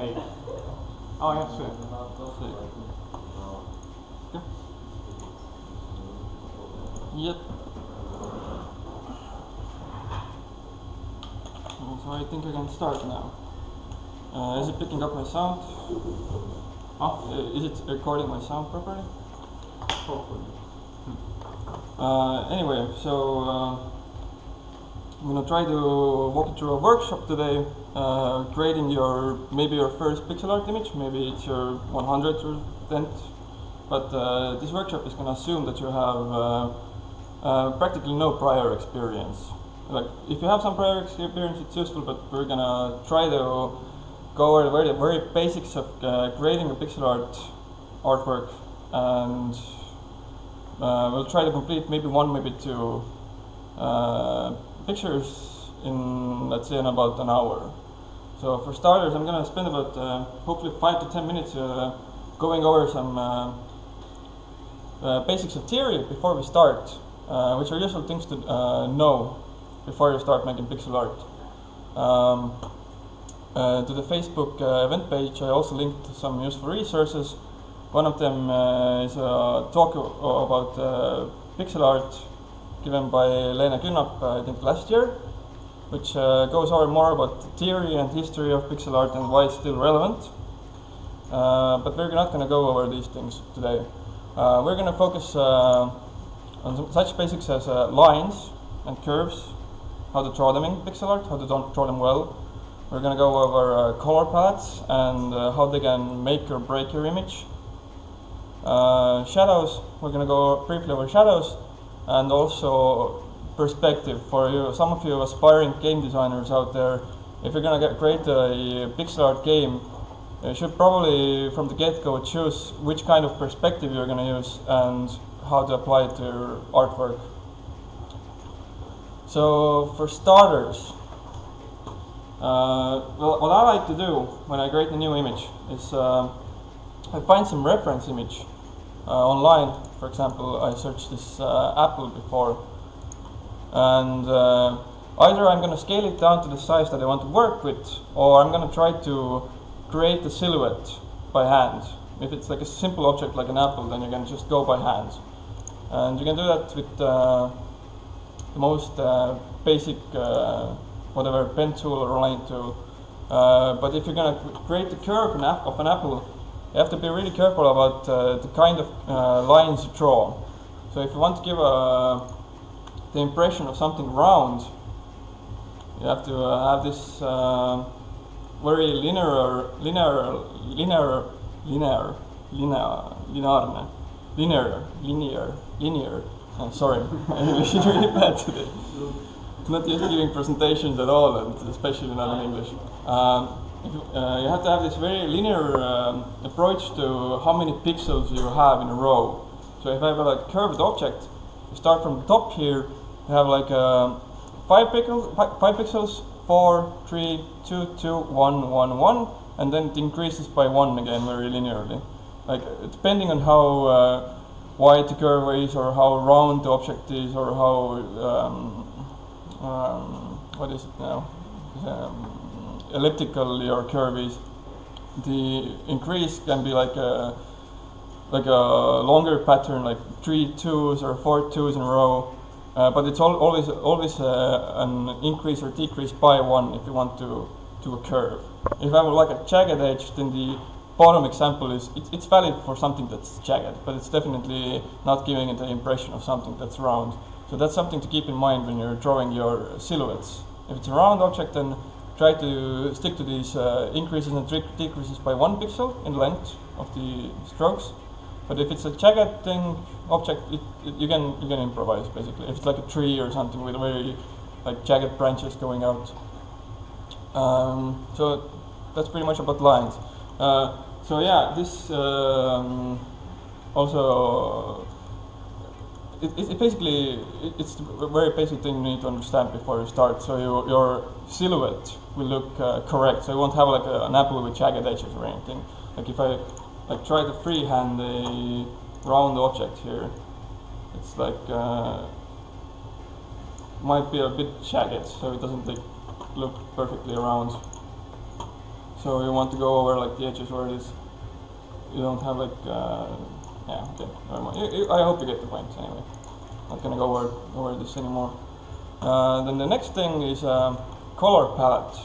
8. Oh, yeah, sick. Yep. So I think I can start now. Is it picking up my sound? Is it recording my sound properly? Hopefully. Anyway, so I'm gonna try to walk you through a workshop today, creating maybe your first pixel art image, maybe it's your 100th or 10th, but this workshop is gonna assume that you have practically no prior experience. Like, if you have some prior experience, it's useful, but we're gonna try to go over the very basics of creating a pixel art artwork, and we'll try to complete maybe one, maybe two pictures in, let's say, in about an hour. So for starters, I'm gonna spend about hopefully 5 to 10 minutes going over some basics of theory before we start, which are useful things to know before you start making pixel art. To the Facebook event page, I also linked some useful resources. One of them is a talk about pixel art given by Leena Künnap, I think last year, which goes over more about the theory and history of pixel art and why it's still relevant. But we're not going to go over these things today. We're going to focus on such basics as lines and curves, how to draw them in pixel art, how to draw them well. We're going to go over color palettes and how they can make or break your image. Shadows, we're going to go briefly over shadows, and also perspective for you. Some of you aspiring game designers out there, if you're going to create a pixel art game, you should probably from the get-go choose which kind of perspective you're going to use and how to apply it to your artwork. So for starters, well, what I like to do when I create a new image is I find some reference image online. For example, I searched this apple before, and either I'm going to scale it down to the size that I want to work with, or I'm going to try to create a silhouette by hand. If it's like a simple object like an apple, then you can just go by hand, and you can do that with the most basic whatever pen tool or line tool. But if you're going to create the curve of an apple, you have to be really careful about the kind of lines you draw. So if you want to give the impression of something round, you have to have this very linear. Sorry, my English is really bad today. Not used to giving presentations at all, and especially not in English. You have to have this very linear approach to how many pixels you have in a row. So if I have a curved object, you start from the top here, you have like 5 pixels, 4, 3, 2, 2, 1, 1, 1, and then it increases by 1 again very linearly. Like, depending on how wide the curve is, or how round the object is, or how what is it now? Elliptical your curve is. The increase can be like a longer pattern, like 3 2s or 4 2s in a row. But it's always an increase or decrease by 1 if you want to a curve. If I have like a jagged edge, then the bottom example is it's valid for something that's jagged, but it's definitely not giving it the impression of something that's round. So that's something to keep in mind when you're drawing your silhouettes. If it's a round object, then try to stick to these increases and decreases by 1 pixel in length of the strokes. But if it's a jagged thing object, you can improvise basically. If it's like a tree or something with very like jagged branches going out. So that's pretty much about lines. So yeah, this also it basically it's a very basic thing you need to understand before you start. So your silhouette will look correct. So you won't have like an apple with jagged edges or anything. Like if I try to freehand a round object here, it's like might be a bit jagged, so it doesn't look perfectly round. So you want to go over like the edges where it is. You don't have like yeah, okay, never mind. I hope you get the point anyway. Not gonna go over this anymore. Then the next thing is color palette.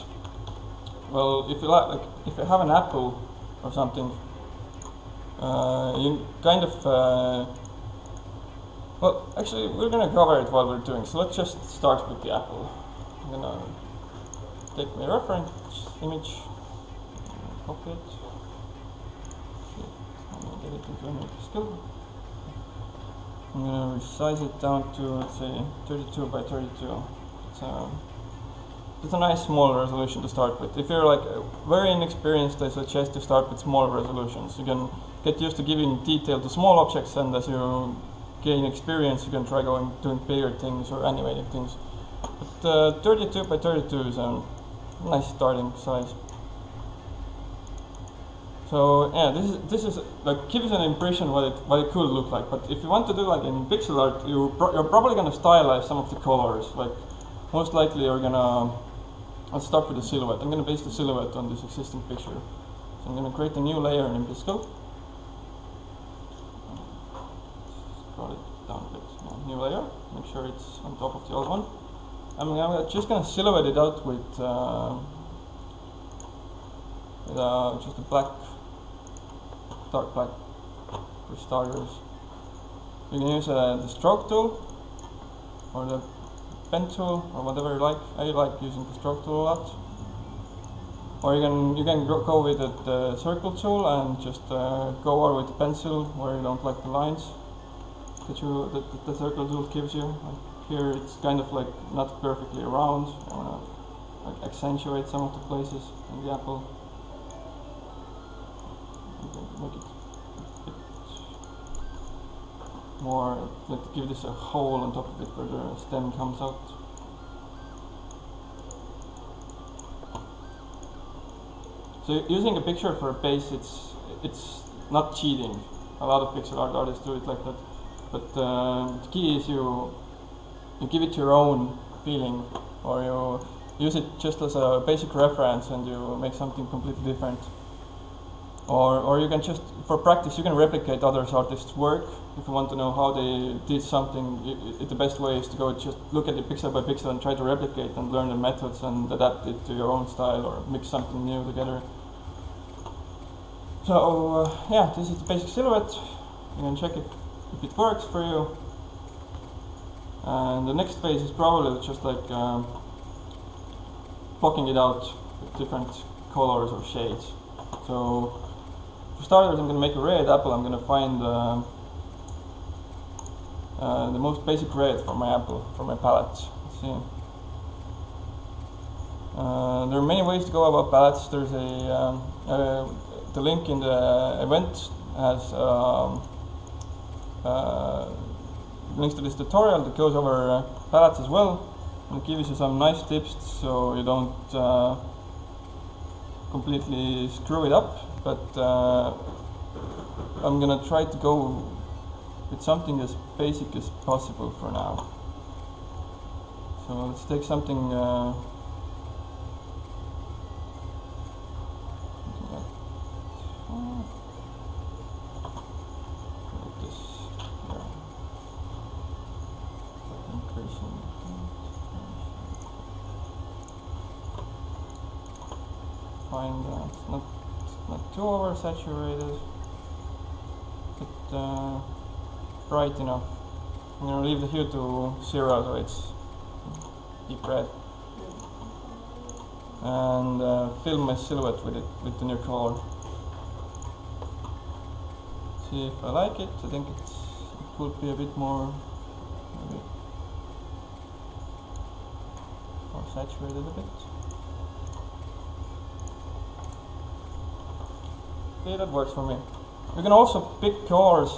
Well, if you like if you have an apple or something, you kind of well, actually, we're gonna cover it while we're doing. So let's just start with the apple. I'm gonna take my reference image, copy it. I'm gonna get it into a new skill. I'm gonna resize it down to, let's say, 32 by 32. It's a nice small resolution to start with. If you're like very inexperienced, I suggest to start with small resolutions. You can get used to giving detail to small objects, and as you gain experience, you can try doing bigger things or animating things. But 32 by 32 is a nice starting size. So yeah, this is like gives you an impression what it could look like. But if you want to do like in pixel art, you're probably gonna stylize some of the colors. Like most likely you're gonna. Let's start with the silhouette. I'm gonna base the silhouette on this existing picture. So I'm gonna create a new layer in the scope. Scroll it down a bit. Yeah, new layer. Make sure it's on top of the old one. I'm just gonna silhouette it out with just a black. Dark black for starters. You can use the stroke tool or the pen tool or whatever you like. I like using the stroke tool a lot. Or you can go with the circle tool and just go over with the pencil where you don't like the lines that the circle tool gives you. Like here it's kind of like not perfectly round. I want to like accentuate some of the places in the apple. Make it a bit more, like give this a hole on top of it where the stem comes out. So using a picture for a base, it's not cheating. A lot of pixel art artists do it like that. But the key is you give it your own feeling, or you use it just as a basic reference and you make something completely different. Or you can just, for practice, you can replicate others artists' work. If you want to know how they did something, the best way is to go just look at it pixel by pixel and try to replicate and learn the methods and adapt it to your own style or mix something new together. So yeah, this is the basic silhouette. You can check it if it works for you. And the next phase is probably just like blocking it out with different colors or shades. So for starters, I'm going to make a red apple. I'm going to find the most basic red for my apple, for my palette. Let's see. There are many ways to go about palettes. There's the link in the event has links to this tutorial that goes over palettes as well, and it gives you some nice tips so you don't completely screw it up. But I'm gonna try to go with something as basic as possible for now. So let's take something like this here. Find it's not too oversaturated, but bright enough. I'm gonna leave the hue to 0 so it's deep red, and fill my silhouette with it with the new color. See if I like it. I think it could be a bit more, maybe more saturated a bit. Okay, that works for me. You can also pick colors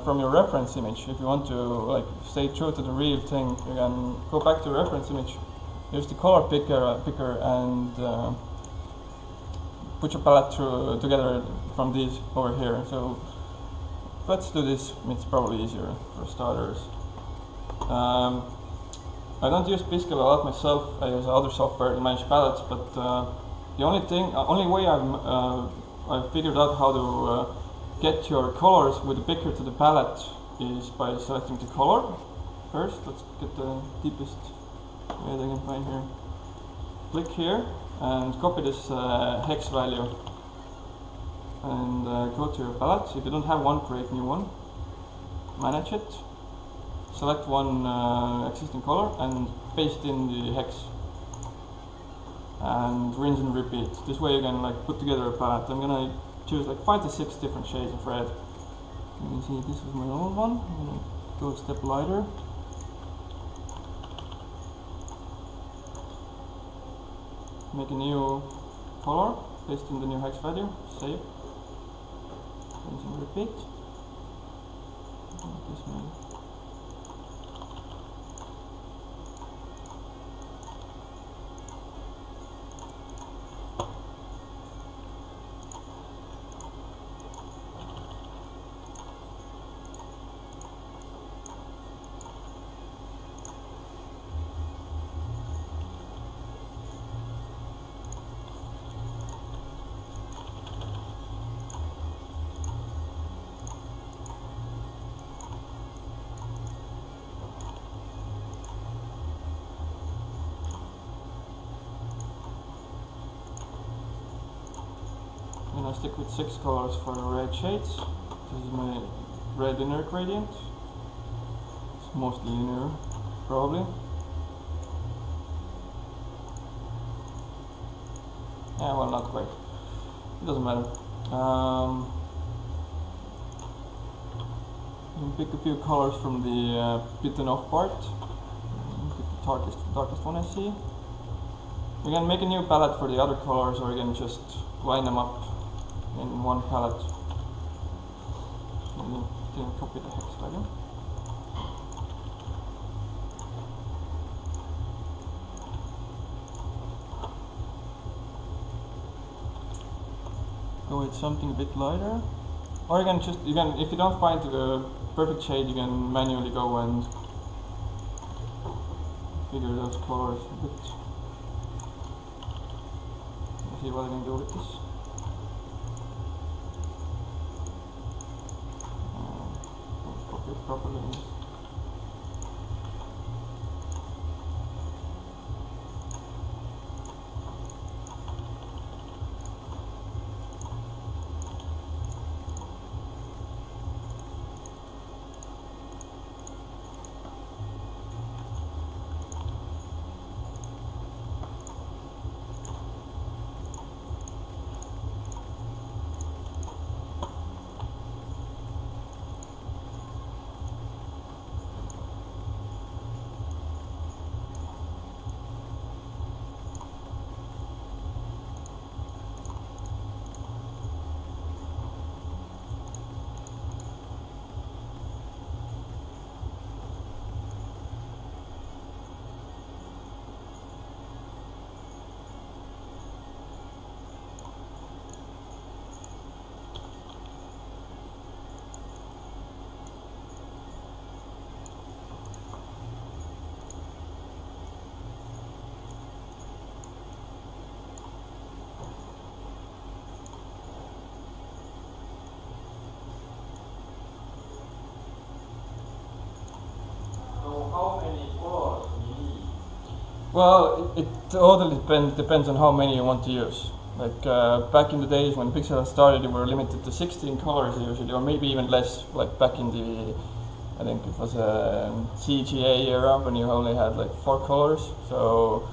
from your reference image if you want to like stay true to the real thing. You can go back to the reference image, use the color picker and put your palette together from these over here. So let's do this. It's probably easier for starters. I don't use Pixelart a lot myself. I use other software to manage palettes, but the only way I've figured out how to get your colors with the picker to the palette is by selecting the color first. Let's get the deepest way that I can find here. Click here and copy this hex value and go to your palette. If you don't have one, create new one. Manage it. Select one existing color and paste in the hex. And rinse and repeat. This way you can like put together a palette. I'm gonna choose like 5 to 6 different shades of red. You can see this is my old one. I'm gonna go a step lighter. Make a new color, paste in the new hex value, save, rinse and repeat. This one. And I stick with 6 colors for the red shades. This is my red inner gradient. It's mostly linear, probably. Yeah, well, not quite. It doesn't matter. You can pick a few colors from the bitten off part. Pick the darkest one I see. You can make a new palette for the other colors, or you can just line them up in one palette. And then copy the hex value. Go with something a bit lighter. Or you can if you don't find the perfect shade, you can manually go and figure those colors a bit. Let's see what I can do with this. Copy it properly. How many colors do you need? Well, it totally depends on how many you want to use. Like back in the days when Pixelart started, you were limited to 16 colors usually, or maybe even less. Like back in the, I think it was a CGA era when you only had like 4 colors. So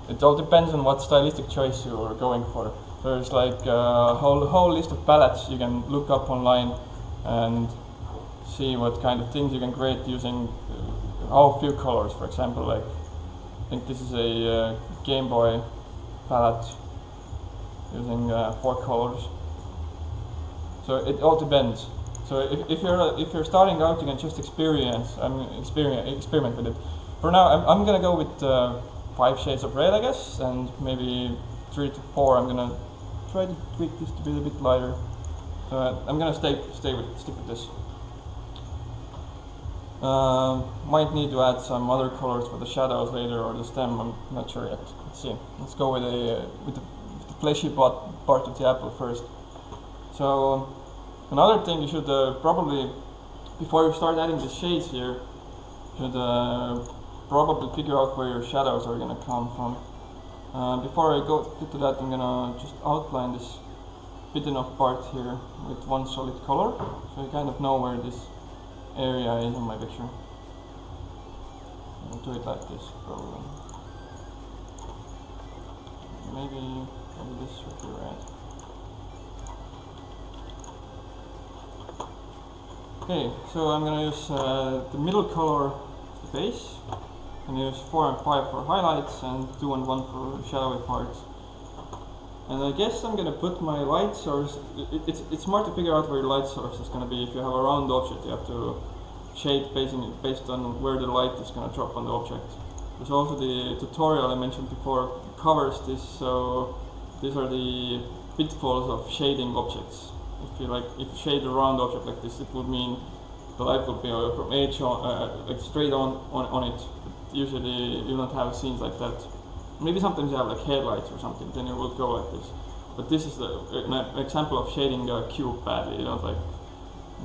it all depends on what stylistic choice you are going for. There's like a whole list of palettes you can look up online and see what kind of things you can create using how few colors. For example, like I think this is a Game Boy palette using 4 colors. So it all depends. So if you're starting out, you can just experiment with it. For now, I'm gonna go with 5 shades of red, I guess, and maybe 3 to 4. I'm gonna try to tweak this to be a bit lighter. So I'm gonna stick with this. Might need to add some other colors for the shadows later or the stem. I'm not sure yet. Let's see. Let's go with the fleshy part of the apple first. So another thing you should probably, before you start adding the shades here, should probably figure out where your shadows are gonna come from. Before I get to that, I'm gonna just outline this bit enough part here with one solid color, so you kind of know where this area is in my picture. I'll do it like this, probably. Maybe this should be red. Okay, so I'm gonna use the middle color as the base, and use 4 and 5 for highlights, and 2 and 1 for shadowy parts. And I guess I'm gonna put my light source. It's smart to figure out where your light source is gonna be. If you have a round object, you have to shade based on where the light is gonna drop on the object. There's also the tutorial I mentioned before covers this, so these are the pitfalls of shading objects. If you shade a round object like this, it would mean the light will be from edge on, like straight on it. But usually you don't have scenes like that. Maybe sometimes you have like headlights or something, then you will go like this. But this is an example of shading a cube badly. You don't like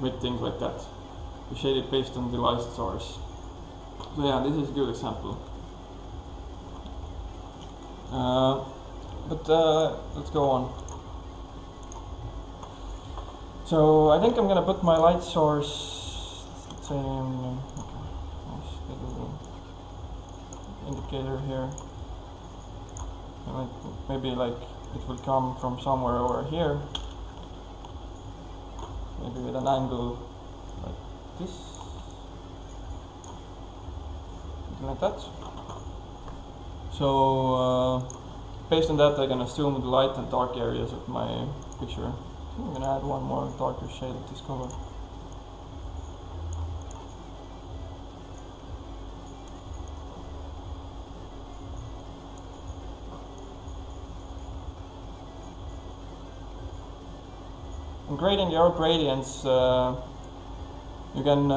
with things like that. You shade it based on the light source. So yeah, this is a good example. Let's go on. So I think I'm gonna put my light source, let's say, indicator here. Maybe like it will come from somewhere over here. Maybe with an angle like this, something like that. So based on that, I can assume the light and dark areas of my picture. I'm gonna add one more darker shade of this color. In grading your gradients, you can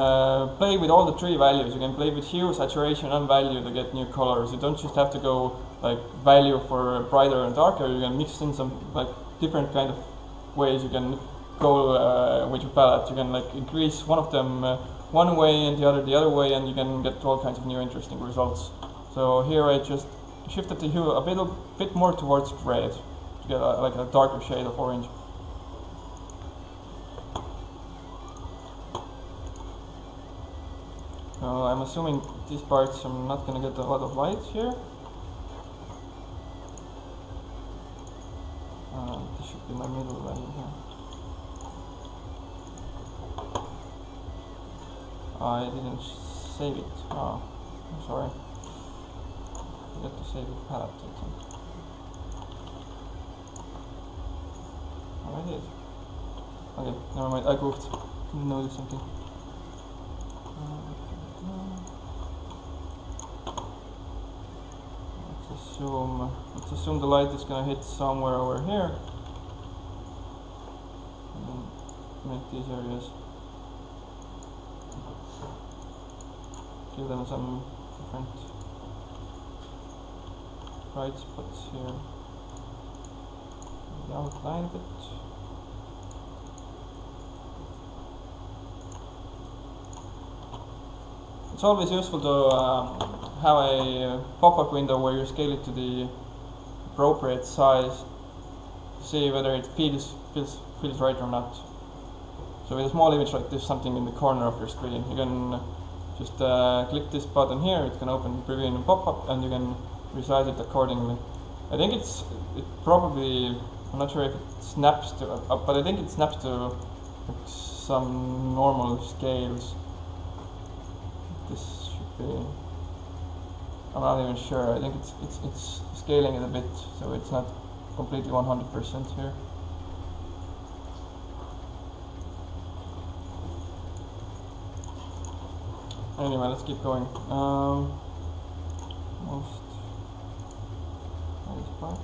play with all the 3 values. You can play with hue, saturation, and value to get new colors. You don't just have to go like value for brighter and darker. You can mix in some like different kind of ways you can go with your palette. You can like increase one of them one way and the other way, and you can get all kinds of new interesting results. So here I just shifted the hue a bit more towards red to get like a darker shade of orange. So I'm assuming these parts I'm not going to get a lot of light here. This should be my middle value here. I didn't save it. Oh, I'm sorry. I forgot to save the palette, I think. Oh, I did. Okay, never mind, I goofed. Didn't notice something. Let's assume the light is gonna hit somewhere over here, and then make these areas, give them some different bright spots here, the outline a bit. It's always useful to have a pop-up window where you scale it to the appropriate size to see whether it feels right or not. So with a small image like this, something in the corner of your screen, you can just click this button here. It can open preview and pop-up, and you can resize it accordingly. I think it probably, I'm not sure if it snaps to, but I think it snaps to like, some normal scales. This should be, I'm not even sure. I think it's scaling it a bit, so it's not completely 100% here. Anyway, let's keep going. Most nice parts.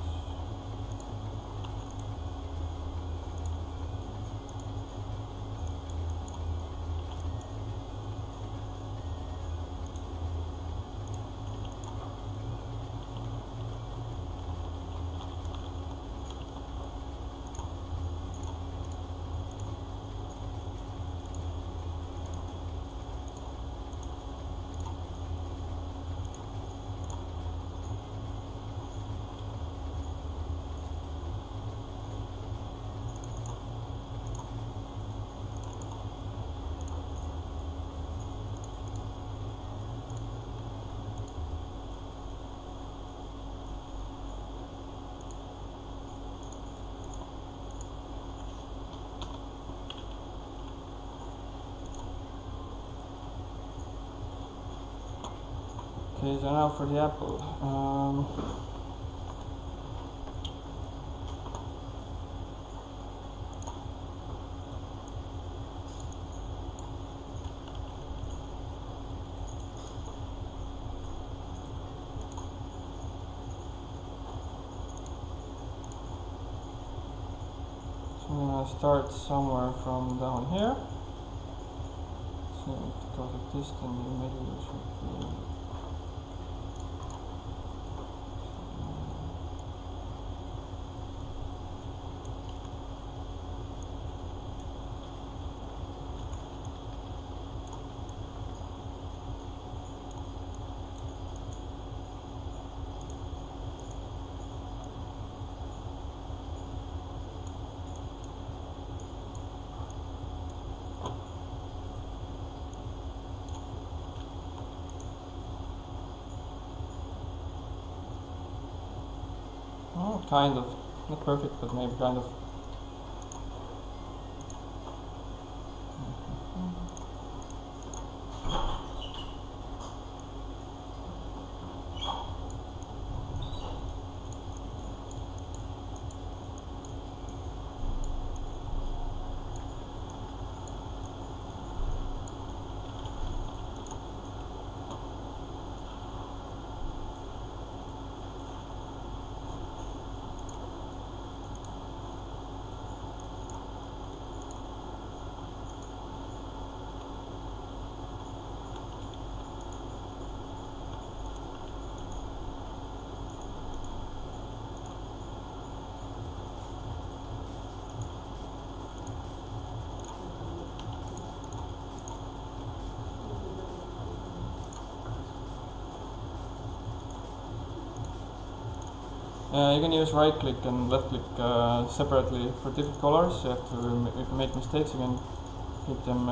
Okay, so now for the apple. So I'm gonna start somewhere from down here. So if it goes like this, then the middle should be. Oh, kind of. Not perfect, but maybe kind of. You can use right click and left click separately for different colors. You have to, if you make mistakes, you can hit them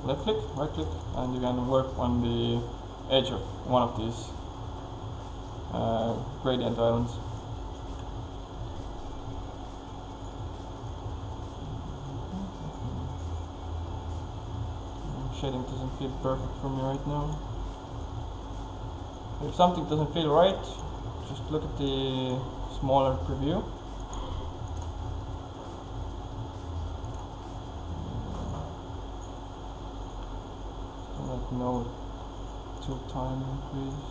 left click, right click, and you can work on the edge of one of these gradient islands. Shading doesn't feel perfect for me right now. If something doesn't feel right, just look at the smaller preview. Like no 2-time increase.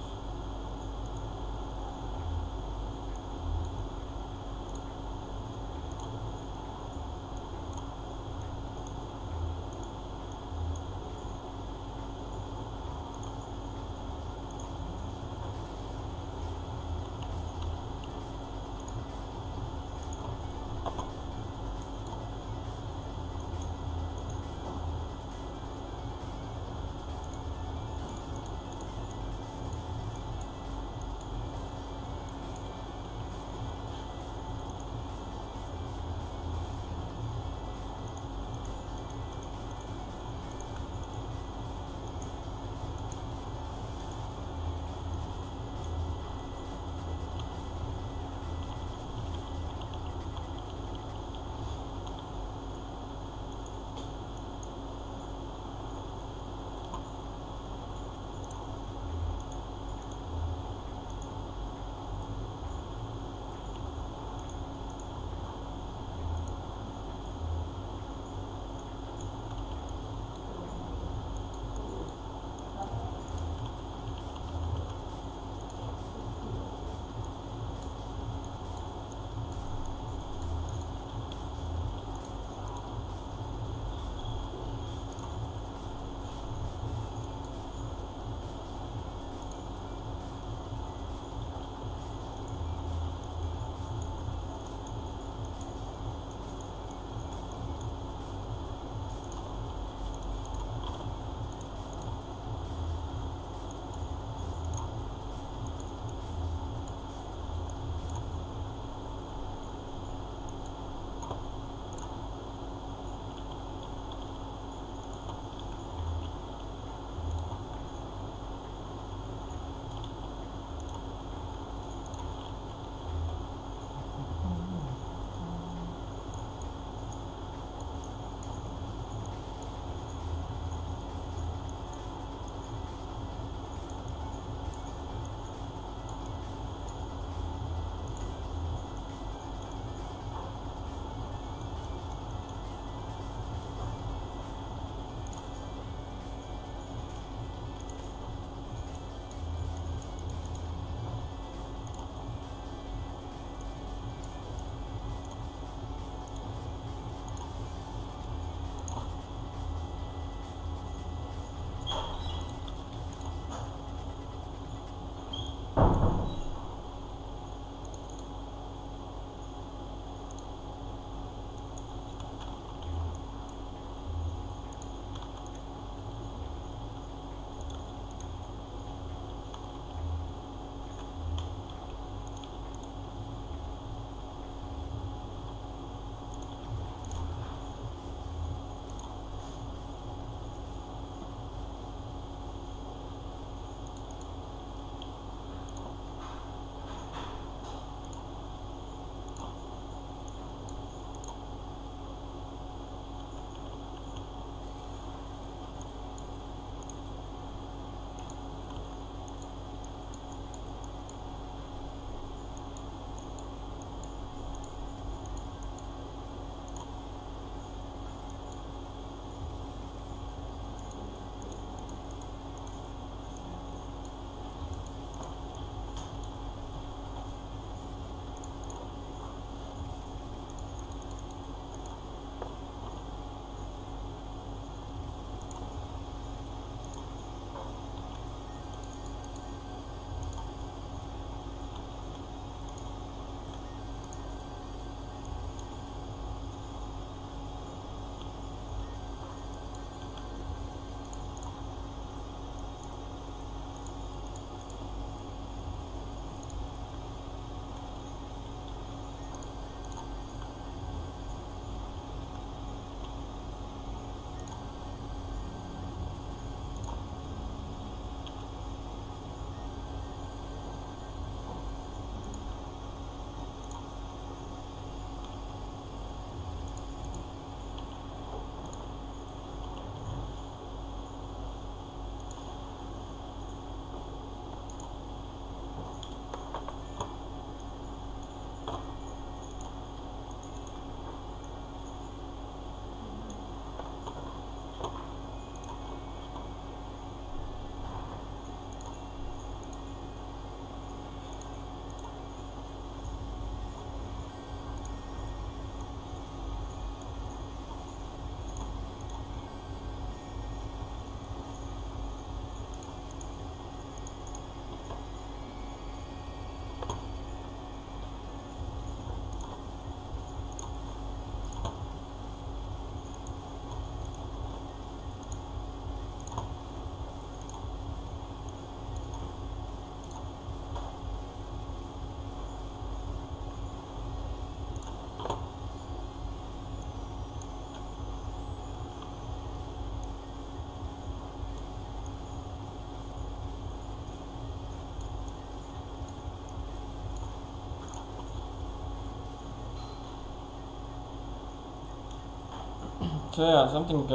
So yeah, something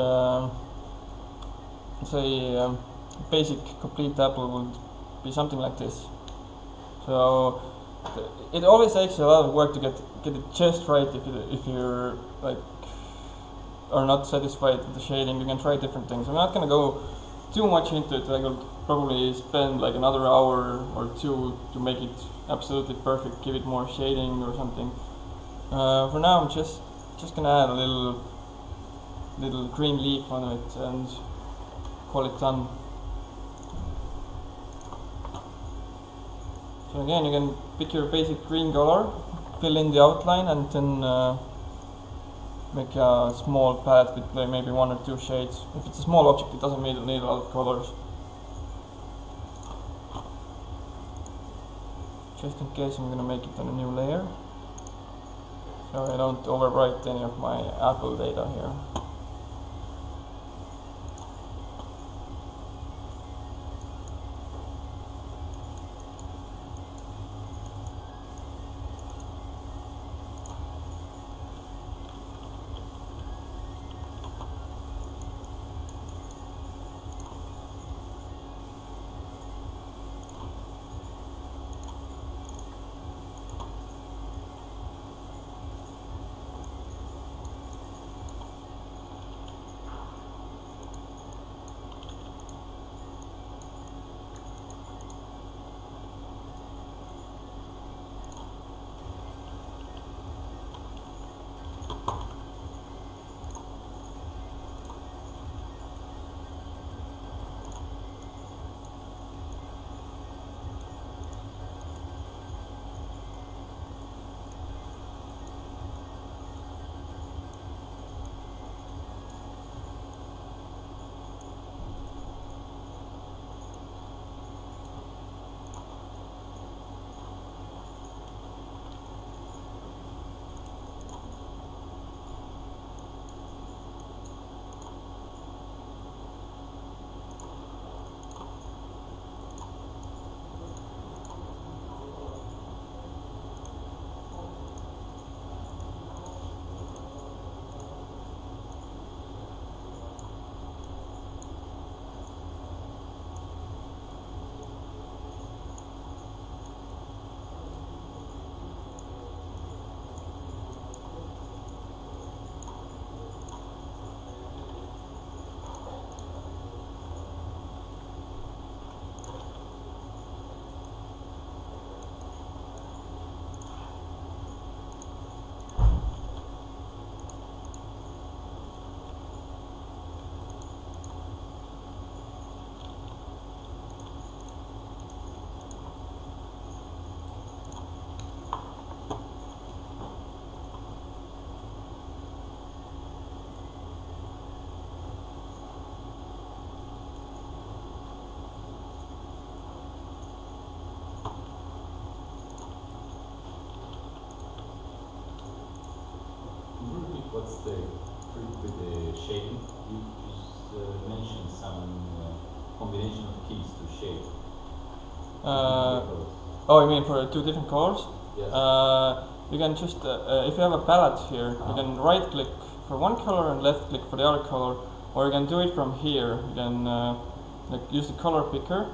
say basic complete apple would be something like this. So it always takes a lot of work to get it just right. If you're like are not satisfied with the shading, you can try different things. I'm not gonna go too much into it. I will probably spend like another hour or two to make it absolutely perfect, give it more shading or something. For now, I'm just gonna add a little green leaf on it and call it done. So again, you can pick your basic green color, fill in the outline, and then make a small palette with maybe one or two shades. If it's a small object, it doesn't need a lot of colors. Just in case, I'm gonna make it on a new layer, so I don't overwrite any of my Apple data here. What's the trick with the shading? You just mentioned some combination of keys to shade. Oh, you mean for two different colors? Yes. You can just, if you have a palette here, you can right click for one color and left click for the other color, or you can do it from here. You can like use the color picker,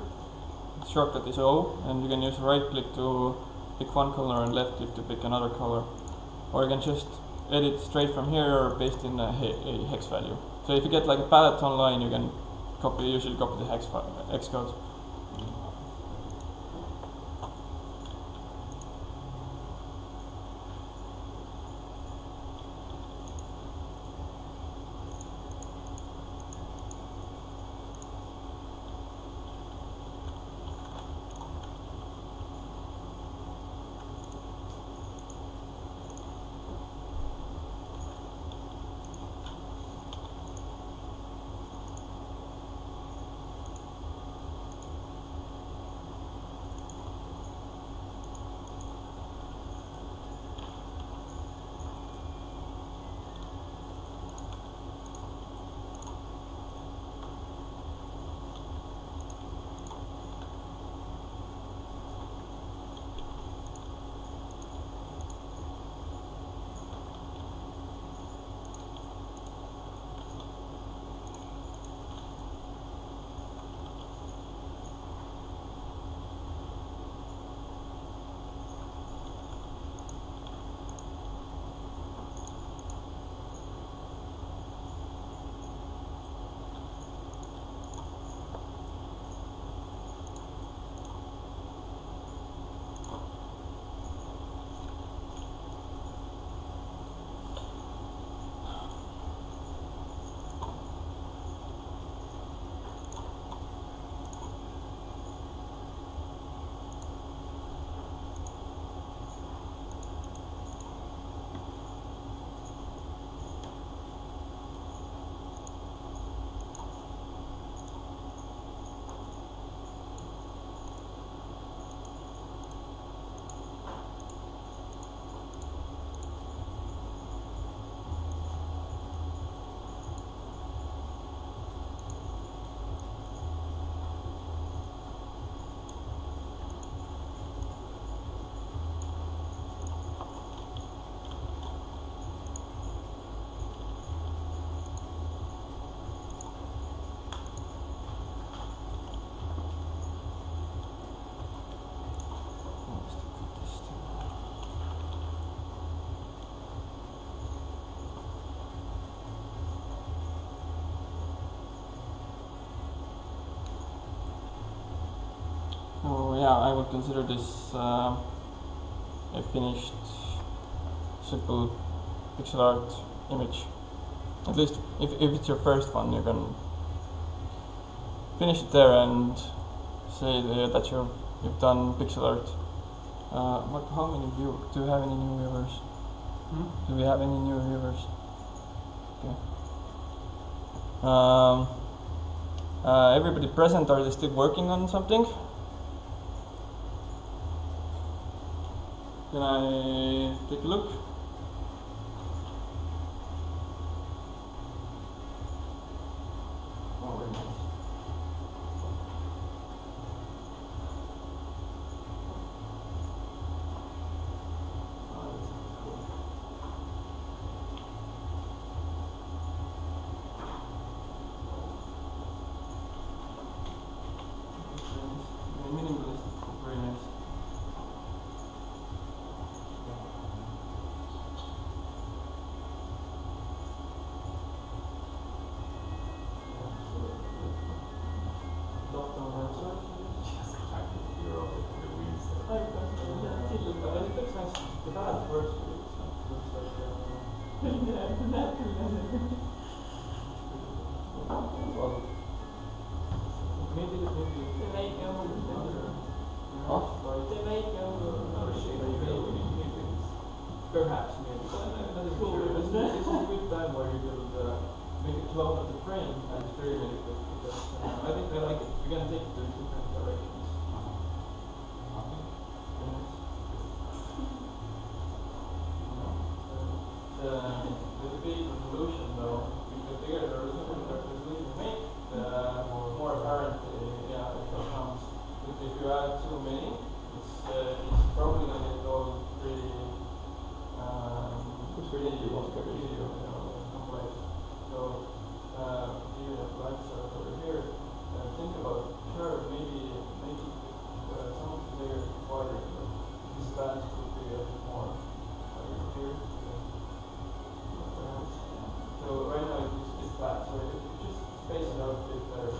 the shortcut is O, and you can use right click to pick one color and left click to pick another color. Or you can just edit straight from here or paste in a hex value. So if you get like a palette online, you can usually copy the hex code. yeah, I would consider this a finished, simple pixel art image. At least if it's your first one, you can finish it there and say that you've done pixel art. How many viewers? Do you have any new viewers? Do we have any new viewers? Okay. Everybody present, are they still working on something? Can I take a look? Oh, very nice. Oh, that's cool. Minimalist, very nice. Perhaps, maybe. That's cool. It's a good time where you will make a clone of the frame and experiment it with because I think I like it. We're gonna take it to different directions. The big resolution though, the bigger the resolution you make, the more apparent it becomes. But if you add too many, it's probably gonna go pretty video, someplace. So even if lights are over here, think about curve, maybe some of the layers wider, but this band could be a bit more wider here. Perhaps. So right now it's flat, so if you just space it out a bit better,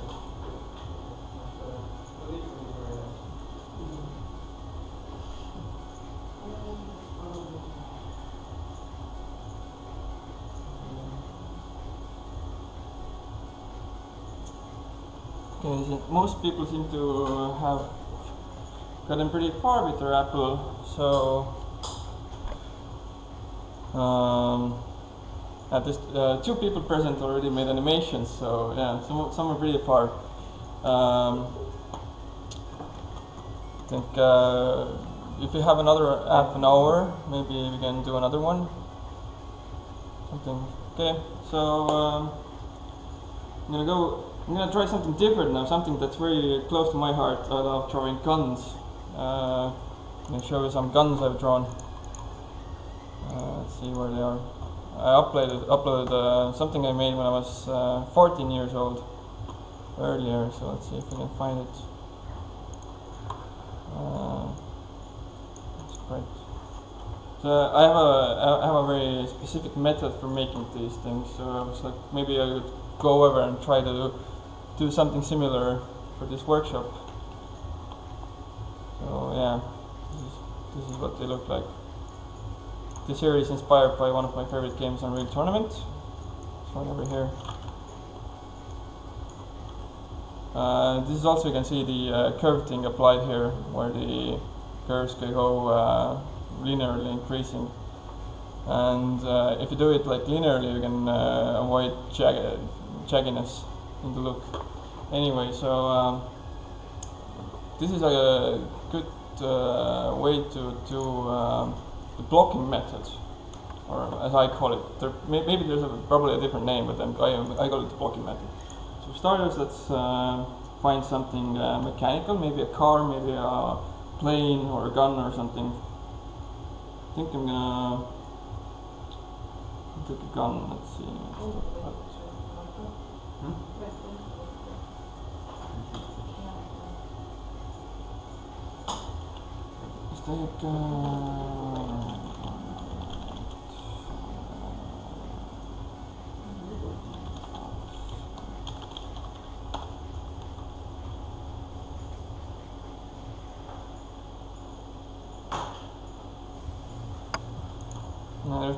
at least for me very nice. Okay, so most people seem to have gotten pretty far with their Apple, so at least 2 people present already made animations, so yeah, some are pretty far. I think if you have another half an hour, maybe we can do another one. Something. Okay, so I'm gonna try something different now, something that's very close to my heart. I love drawing guns. I'm gonna show you some guns I've drawn. Let's see where they are. I uploaded something I made when I was 14 years old earlier, so let's see if we can find it. That's great. So I have a very specific method for making these things, so I was like, maybe I would go over and try to do something similar for this workshop. So yeah, this is what they look like. This here is inspired by one of my favorite games, Unreal Tournament. This one over here. This is also, you can see the curve thing applied here, where the curves can go linearly increasing. And if you do it like linearly, you can avoid jagginess in the look. Anyway, so this is a good way to do the blocking method, or as I call it. Maybe there's probably a different name, but I call it the blocking method. So for starters, let's find something mechanical, maybe a car, maybe a plane or a gun or something. I think I'm gonna take a gun, let's see. Let's take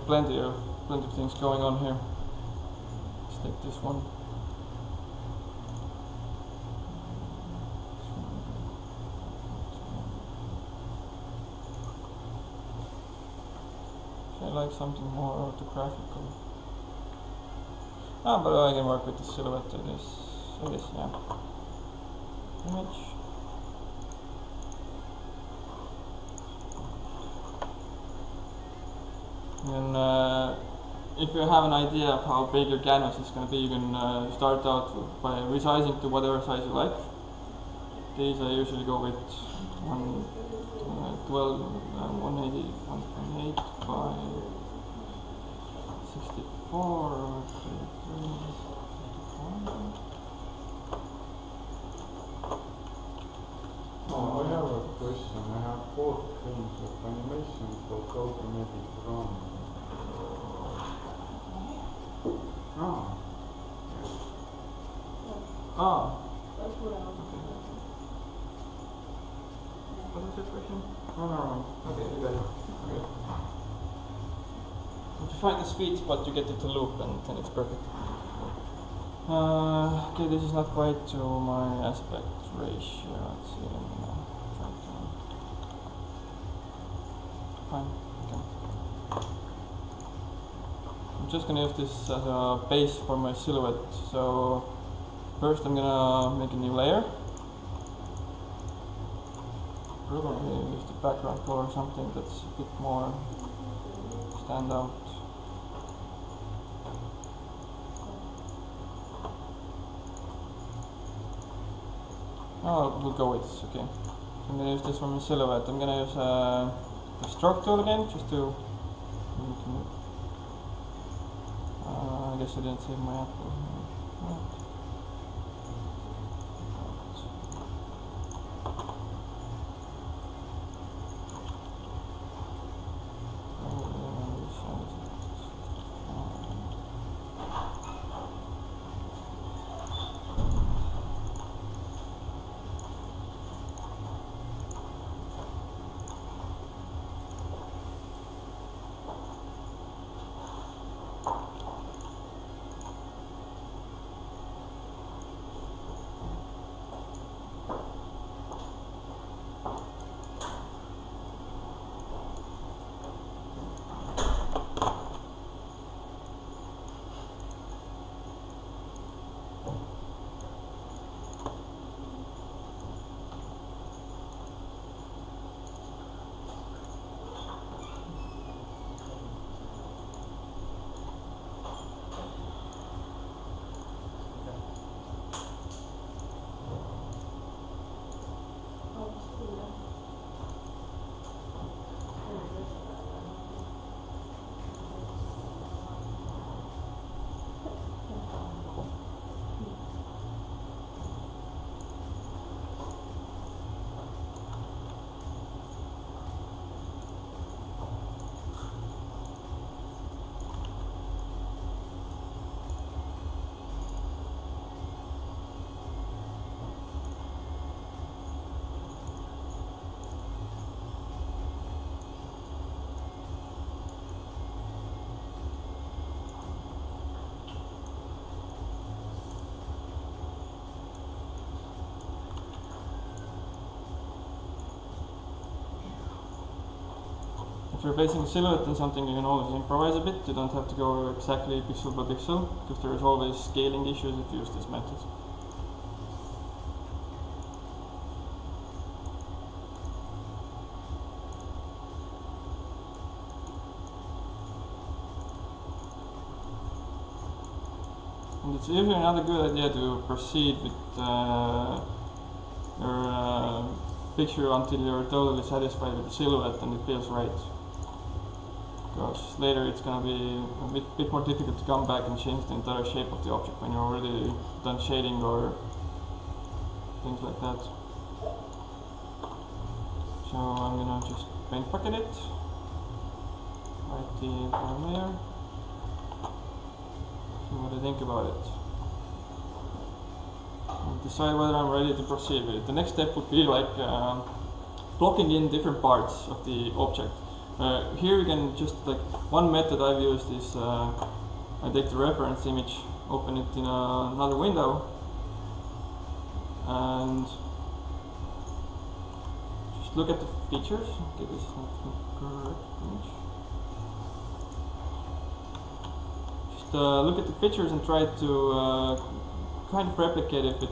plenty of things going on here. Let's take this one. I like something more orthographical. Ah, but I can work with the silhouette, I guess, yeah. Image. And if you have an idea of how big your canvas is going to be, you can start out by resizing to whatever size you like. These I usually go with 180, 1.8 by 64 or 33. I have a question. I have 4 frames of animation for automatic run. Okay. What was your question? No. Okay, you got it. Okay. If you find the sweet spot, you get it to loop, and then it's perfect. Okay, this is not quite to my aspect ratio. Let's see. Try to. Fine. Okay. I'm just gonna use this as a base for my silhouette. So first, I'm gonna make a new layer. Probably use the background color or something that's a bit more stand out. Oh, we'll go with this, okay. I'm gonna use this from a silhouette. I'm gonna use the stroke tool again, just to. I guess I didn't save my apple. If you're basing a silhouette on something, you can always improvise a bit. You don't have to go exactly pixel by pixel, because there is always scaling issues if you use this method. And it's usually not a good idea to proceed with your picture until you're totally satisfied with the silhouette and it feels right. Because later it's going to be a bit more difficult to come back and change the entire shape of the object when you're already done shading or things like that. So I'm going to just paint bucket it, write the entire layer, see what I think about it, and decide whether I'm ready to proceed with it. The next step would be like blocking in different parts of the object. Here you can just like one method I've used is I take the reference image, open it in another window, and just look at the features. Okay, this is not the correct image. Just look at the features and try to kind of replicate it with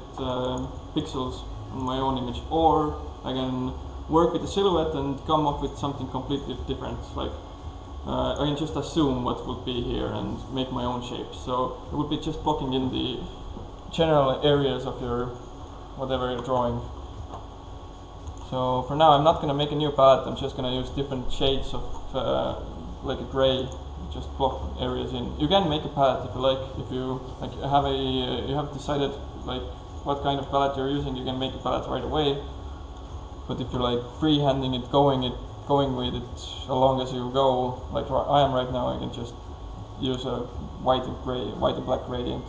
pixels on my own image, or I can work with the silhouette and come up with something completely different. Like I can just assume what would be here and make my own shape. So it would be just blocking in the general areas of your whatever you're drawing. So for now, I'm not going to make a new palette. I'm just going to use different shades of like a gray, just block areas in. You can make a palette if you like. If you like have a you have decided like what kind of palette you're using, you can make a palette right away. But if you're like freehanding it, going with it along as you go, like I am right now, I can just use a white and black gradient.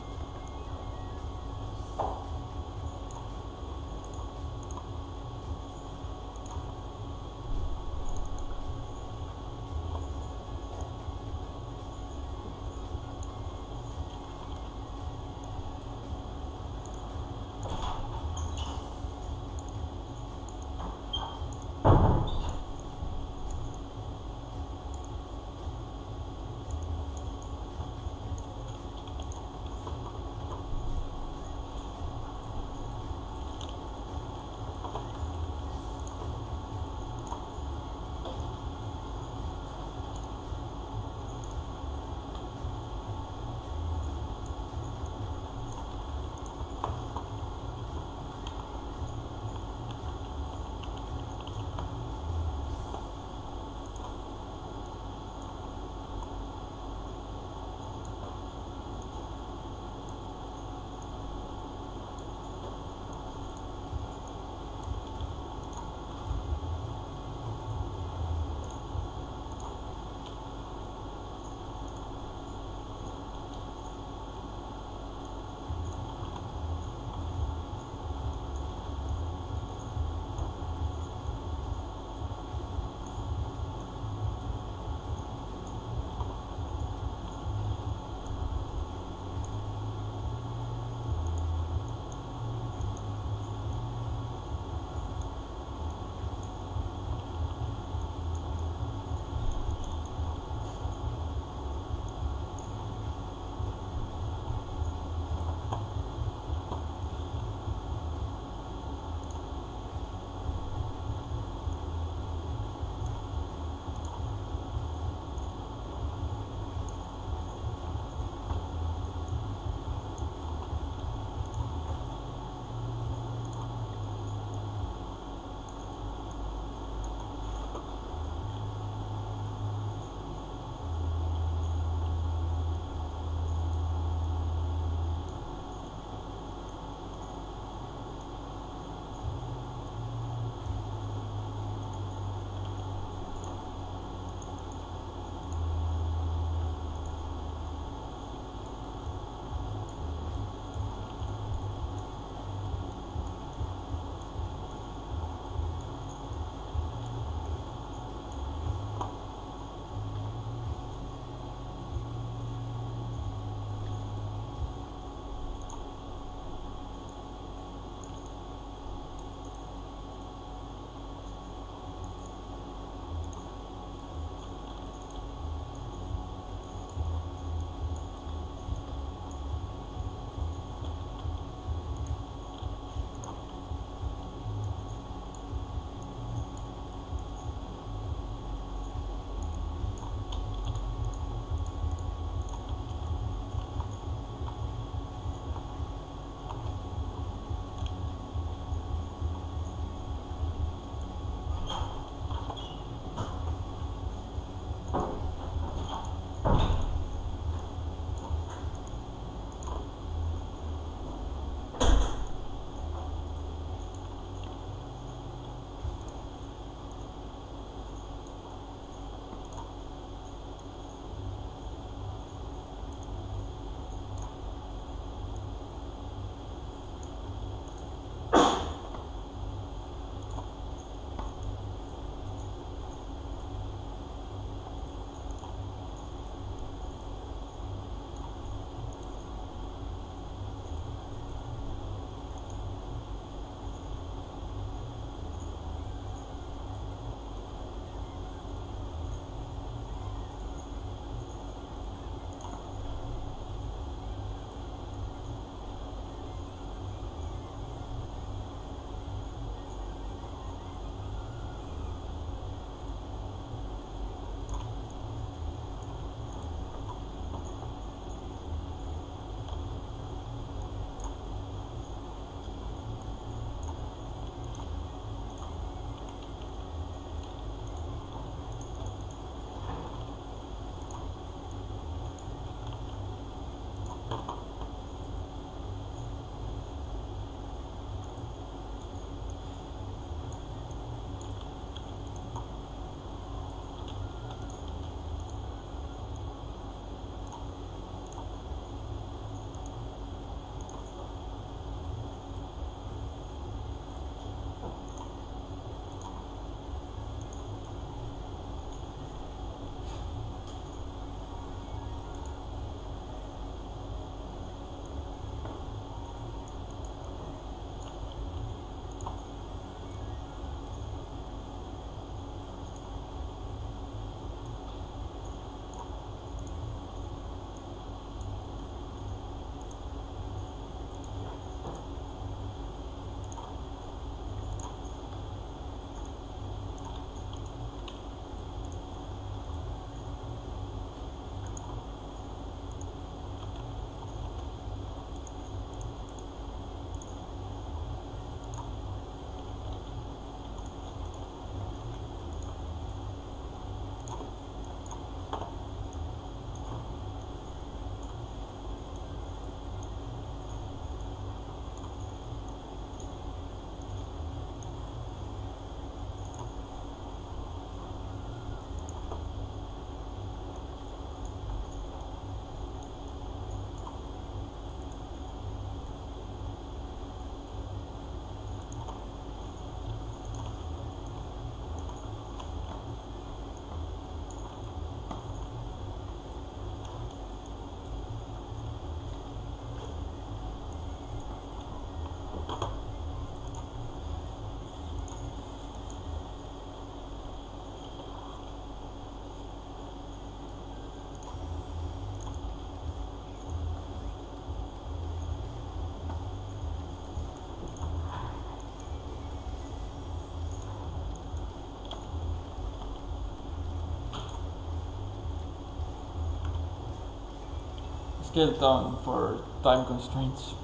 scale it down for time constraints.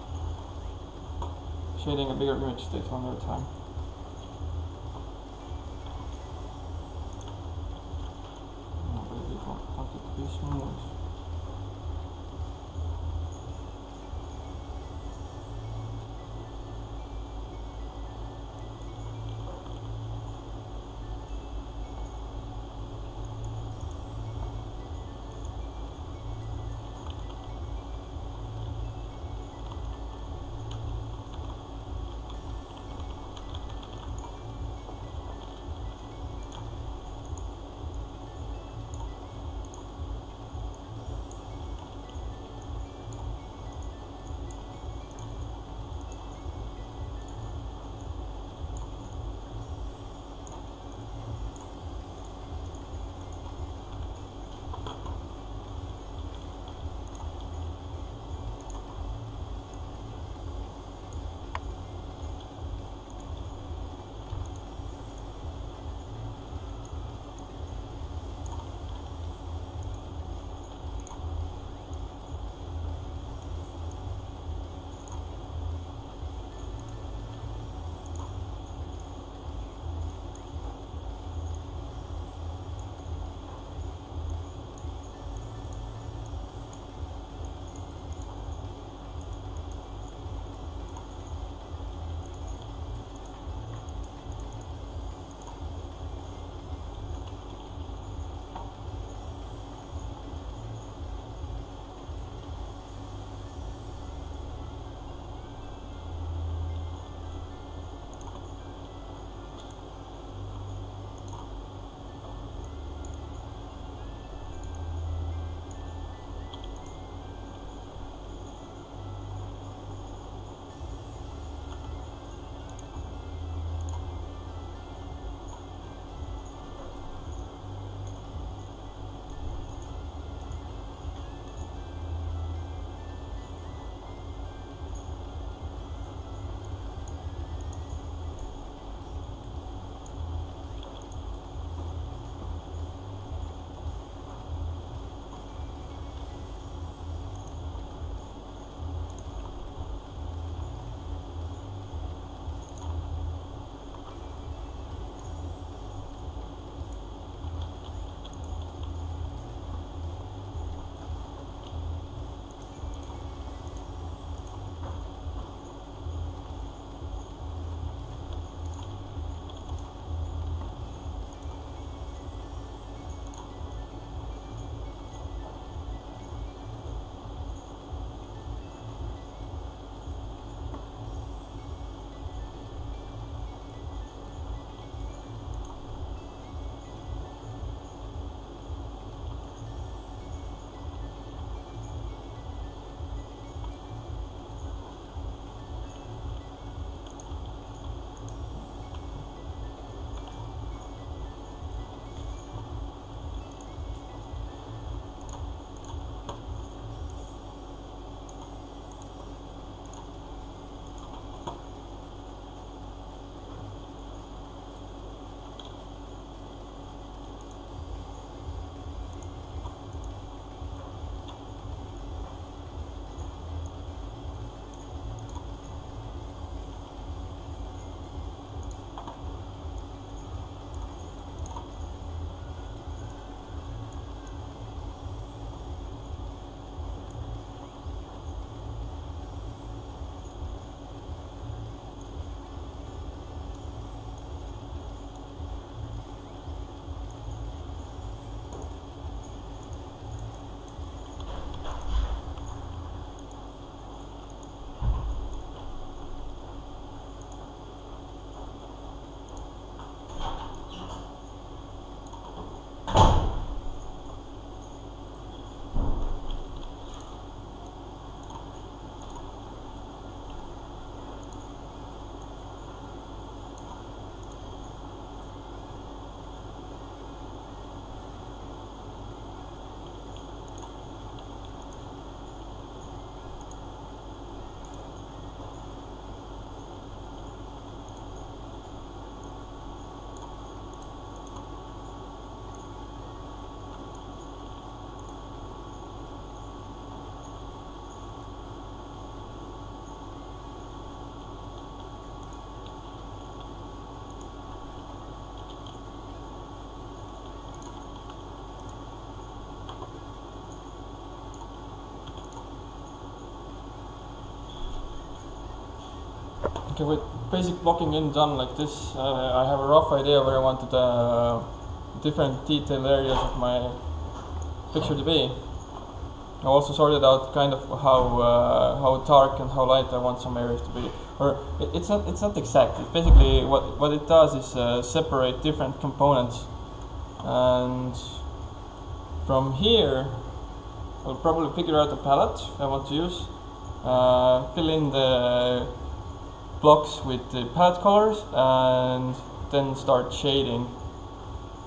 Shading a bigger image takes longer time. No, but I want it to be smooth. Okay, with basic blocking in done like this, I have a rough idea where I wanted different detail areas of my picture to be. I also sorted out kind of how dark and how light I want some areas to be. Or it's not exact. It's basically what it does is separate different components, and from here I'll probably figure out a palette I want to use, fill in the blocks with the palette colors, and then start shading.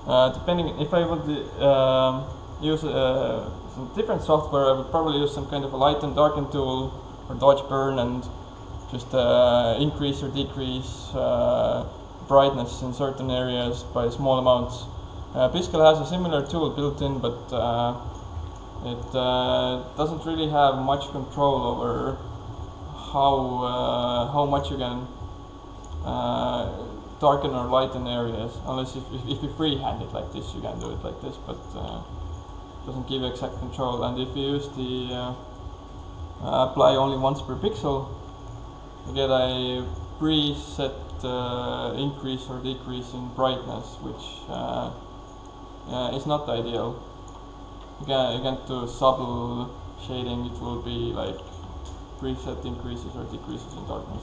Depending if I want to use some different software, I would probably use some kind of a light and darken tool or dodge burn and just increase or decrease brightness in certain areas by small amounts. Pixel has a similar tool built in, but it doesn't really have much control over how much you can darken or lighten areas, unless if you freehand it like this, you can do it like this, but doesn't give you exact control. And if you use the apply only once per pixel, you get a preset increase or decrease in brightness, which is not ideal. Again, to subtle shading, it will be like preset increases or decreases in darkness.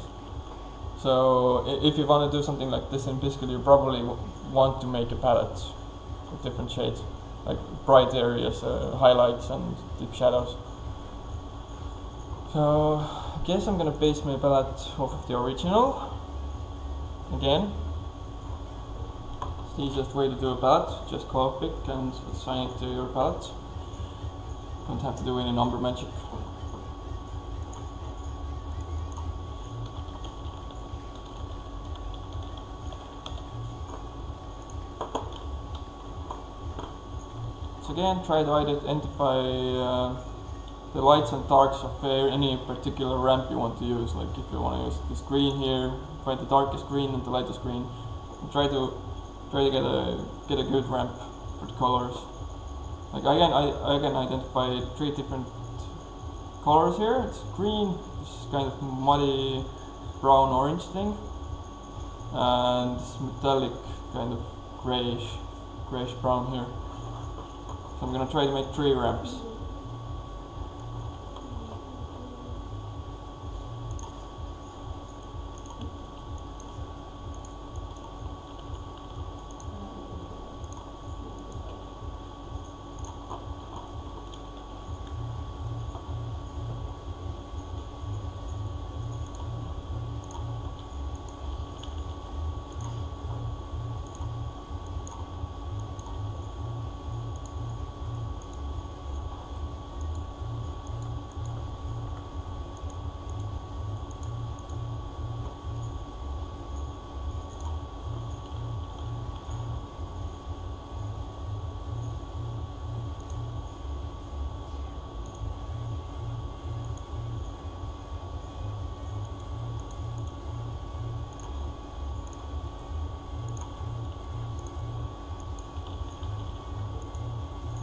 So if you want to do something like this in Pixel, you probably want to make a palette with different shades, like bright areas, highlights and deep shadows. So I guess I'm gonna base my palette off of the original. Again, it's the easiest way to do a palette. Just color pick and assign it to your palette. Don't have to do any number magic. So again, try to identify the lights and darks of any particular ramp you want to use. Like if you want to use this green here, find the darkest green and the lightest green, and try to get a good ramp for the colors. Like again, I identify 3 different colors here. It's green, this kind of muddy brown orange thing, and this metallic kind of grayish brown here. So I'm gonna try to make 3 ramps.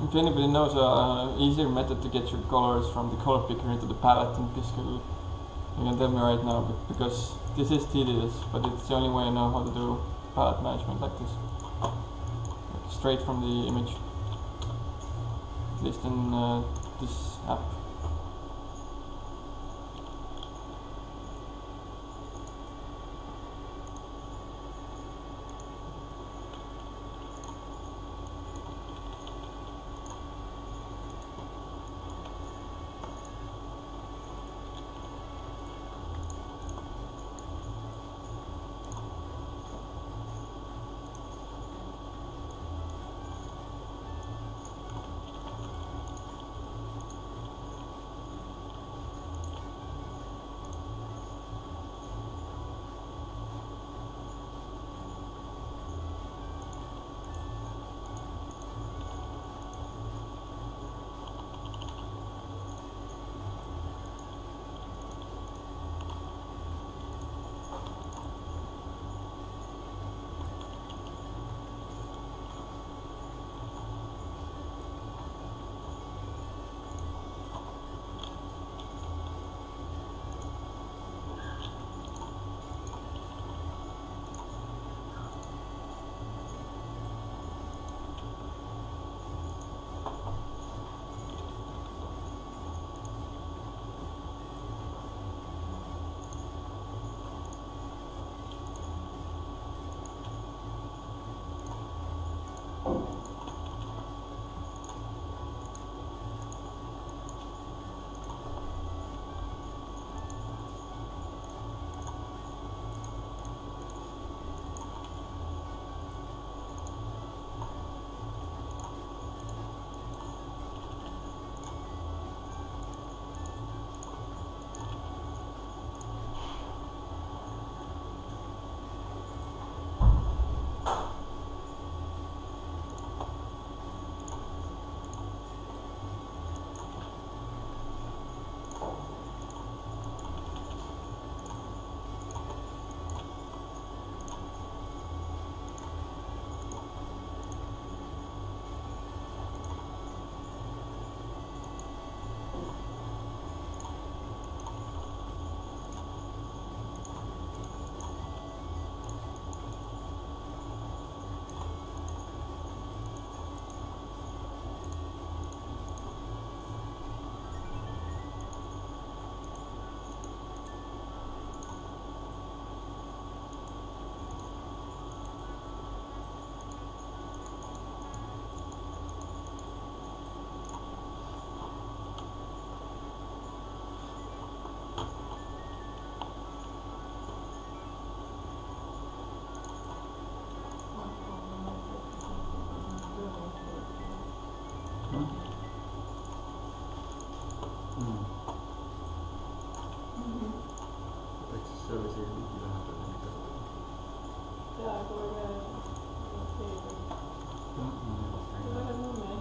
If anybody knows an easier method to get your colors from the color picker into the palette in Pixel, you can tell me right now, because this is tedious, but it's the only way I know how to do palette management like this. Like straight from the image, at least in this app. se olisi digilähetöinen, mikä se oli. Tää voi vähän siitä. Se on vähän nummea.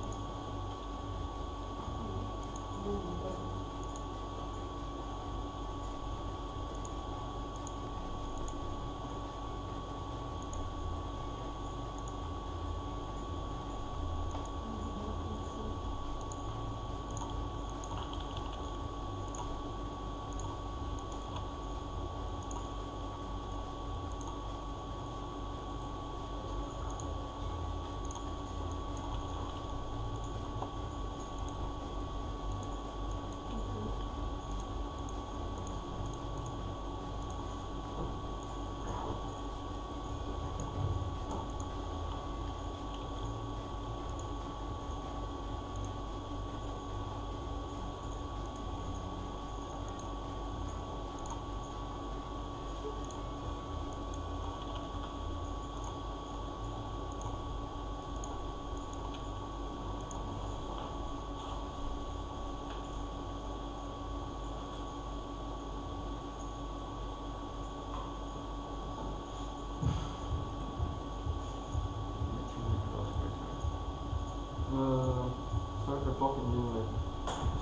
Start by blocking unit,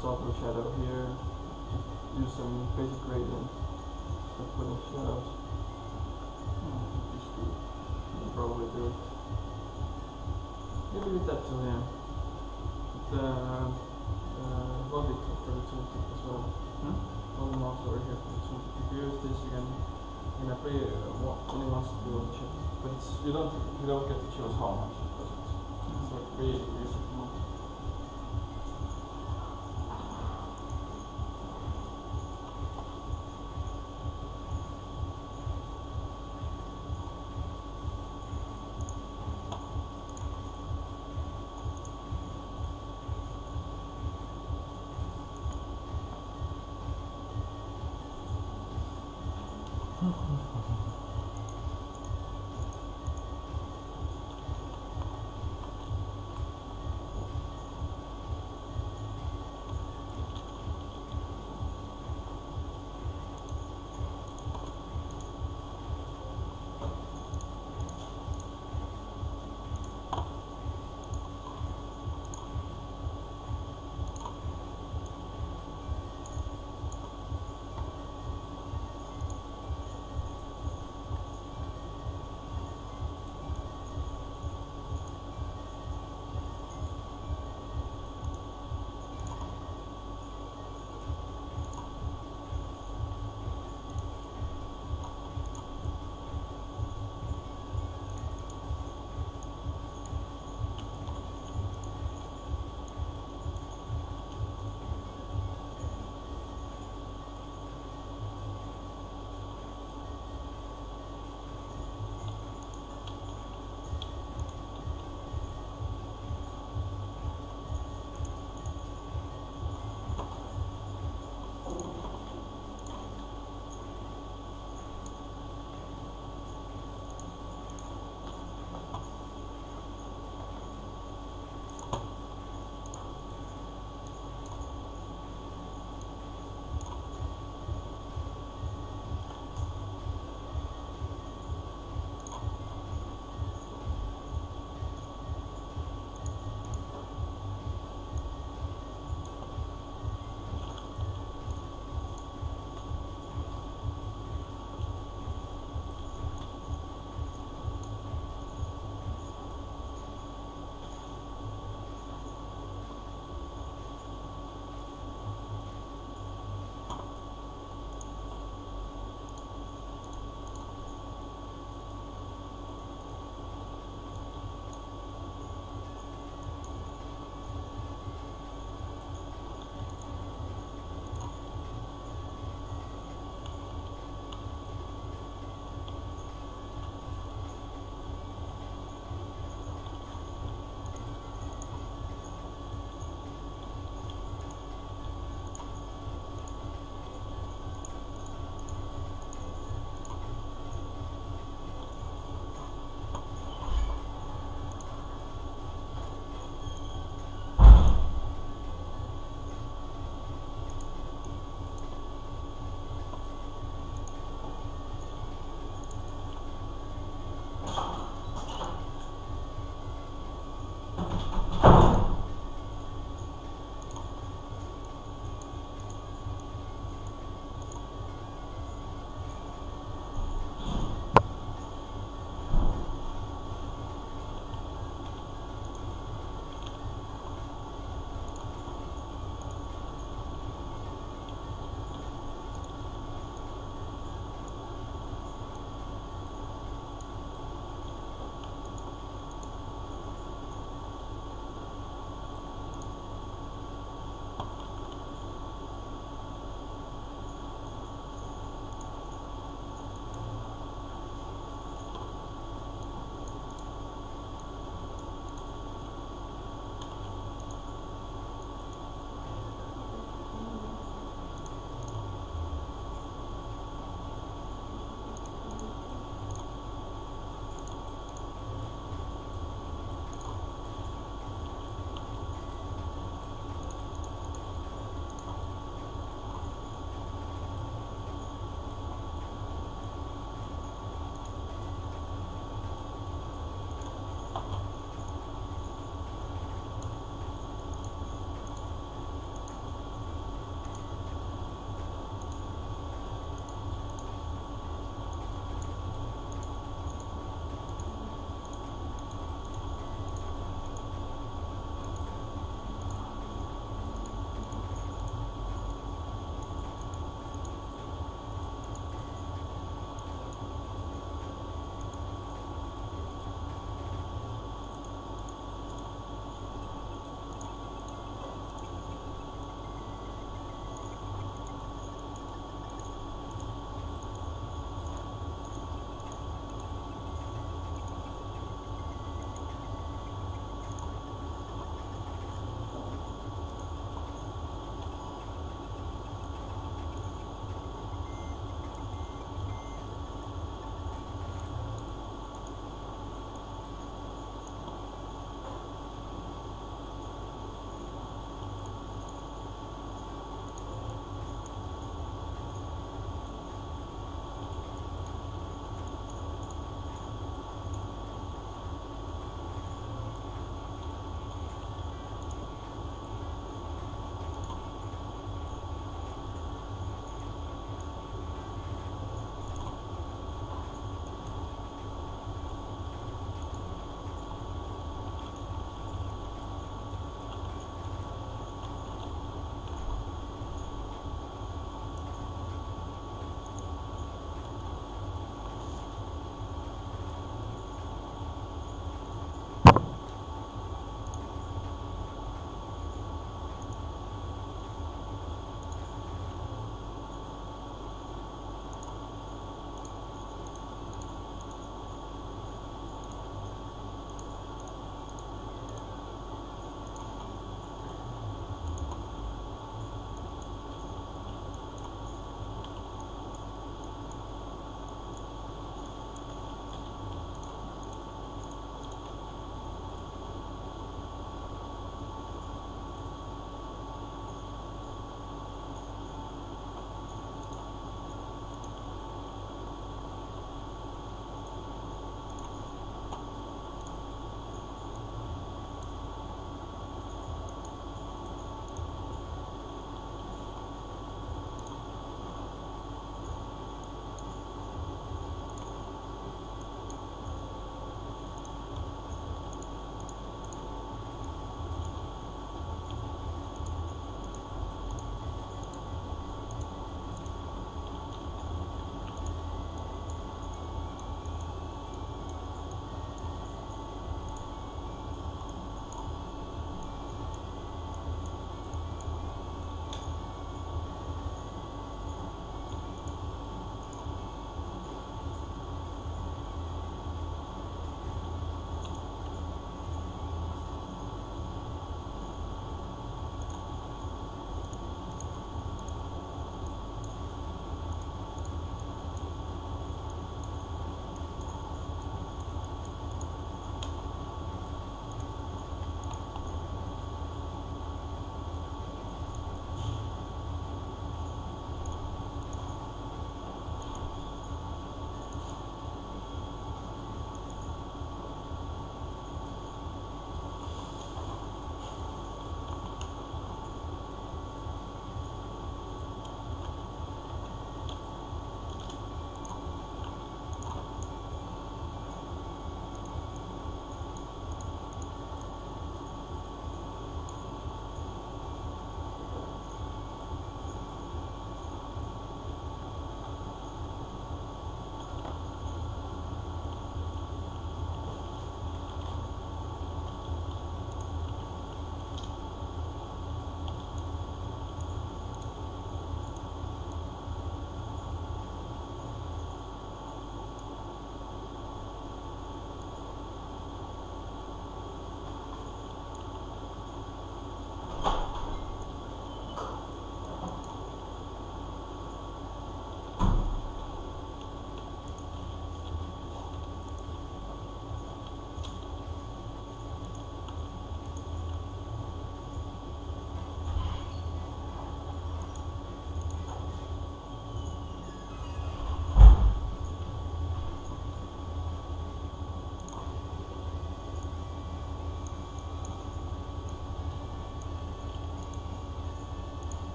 software shadow here, use some basic gradient, start putting shadows. You'll probably do it. Maybe leave that to him. Logic for the tooltip as well. All the mobs over here for the tooltip. If you use this, you can play what only wants to do on the chip, but you don't get to choose how much it does it. It's like really basic mod.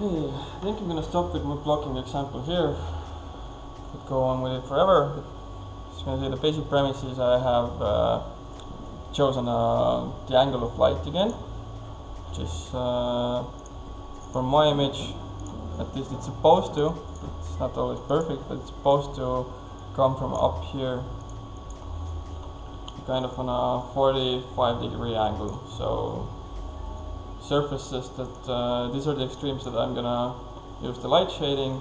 Okay, I think I'm gonna stop with my blocking example here. Could go on with it forever. But as you can see, the basic premise is I have chosen the angle of light again, which is for my image, at least it's supposed to. It's not always perfect, but it's supposed to come from up here, kind of on a 45-degree angle. So surfaces that these are the extremes that I'm gonna use the light shading,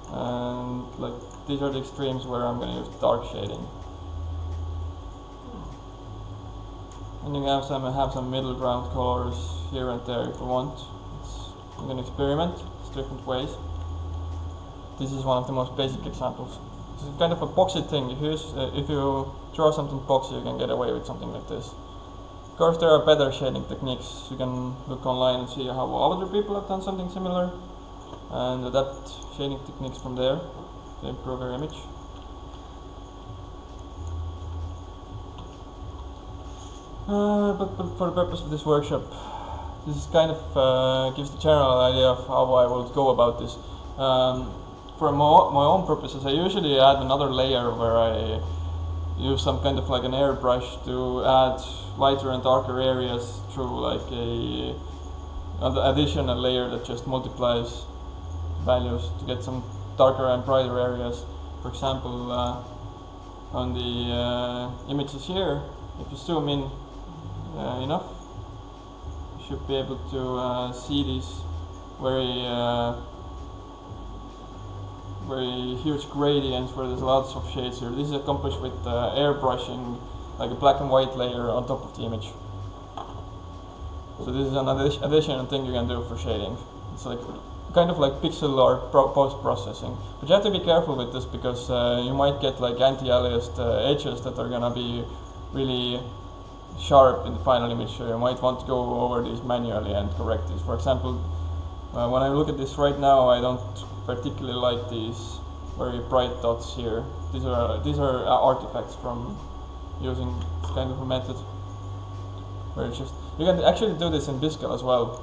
and like these are the extremes where I'm gonna use dark shading. And you have some middle ground colors here and there if you want. You can experiment. It's different ways. This is one of the most basic examples. This is kind of a boxy thing. If you draw something boxy, you can get away with something like this. Of course, there are better shading techniques. You can look online and see how other people have done something similar, and adapt shading techniques from there to improve your image. But for the purpose of this workshop, this is kind of gives the general idea of how I would go about this. For my own purposes, I usually add another layer where I use some kind of like an airbrush to add lighter and darker areas through like a additional layer that just multiplies values to get some darker and brighter areas. For example, on the images here, if you zoom in enough, you should be able to see these very huge gradients where there's lots of shades here. This is accomplished with airbrushing, like a black and white layer on top of the image. So this is an additional thing you can do for shading. It's like kind of like Pixelart post-processing. But you have to be careful with this because you might get like anti-aliased edges that are gonna be really sharp in the final image. So you might want to go over these manually and correct these. For example, when I look at this right now, I don't particularly like these very bright dots here. These are artifacts from using this kind of a method, where it's just you can actually do this in Biscal as well,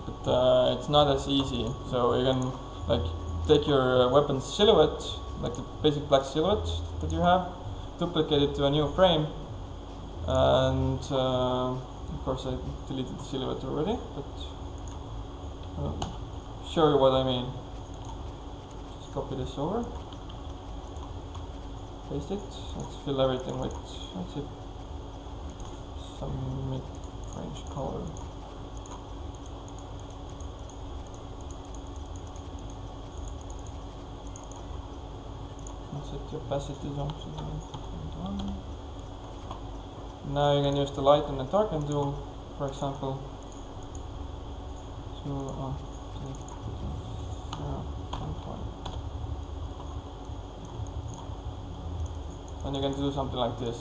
but it's not as easy. So you can like take your weapon silhouette, like the basic black silhouette that you have, duplicate it to a new frame, and of course I deleted the silhouette already, but show you what I mean. Just copy this over, paste it. Let's fill everything with, let's see, some mid-range color. Let's set the opacity zone to 1. Now you can use the light and the darken tool, for example. And you can do something like this.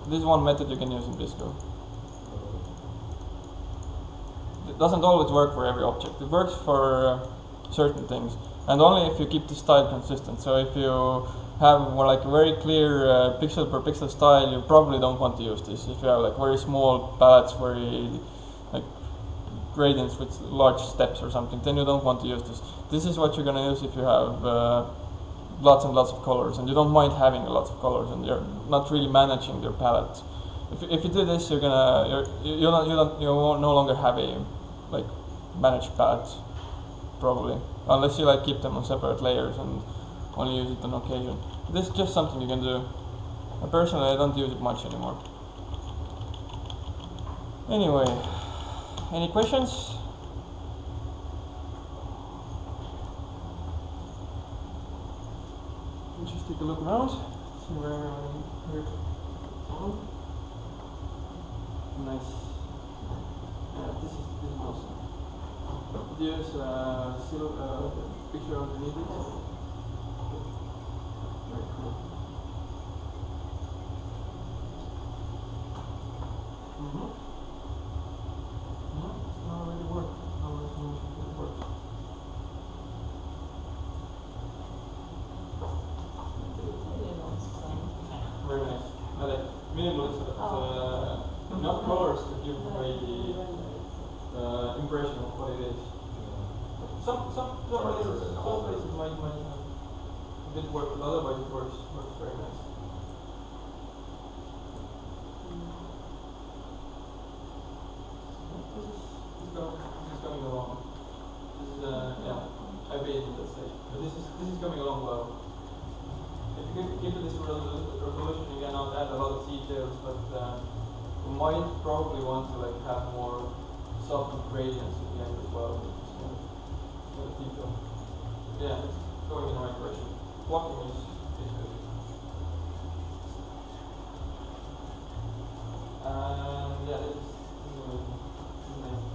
This is one method you can use in Biscal. It doesn't always work for every object. It works for certain things, and only if you keep the style consistent. So if you have more like very clear pixel per pixel style, you probably don't want to use this. If you have like very small palettes, very like gradients with large steps or something, then you don't want to use this. This is what you're gonna use if you have lots and lots of colors, and you don't mind having lots of colors, and you're not really managing your palette. If you do this, you won't no longer have a like managed palette, probably, unless you like keep them on separate layers and only use it on occasion. This is just something you can do. Personally, I don't use it much anymore. Anyway, any questions? Let's just take a look around, see where I'm here. Nice. Yeah, this is awesome. There's a picture underneath it. Very cool. It's not really work. It works. Very nice. Minimalist, enough colors to give away the Some places might have a bit work, but otherwise it works very nice. This is coming along. This is I made it at stage. But this is coming along well. If you give it this resolution, you can now add a lot of details, but you might probably want to like have more softened gradients at the end as well. Detail. Yeah, it's going in the right direction. Blocking is good. Yeah, this is nice.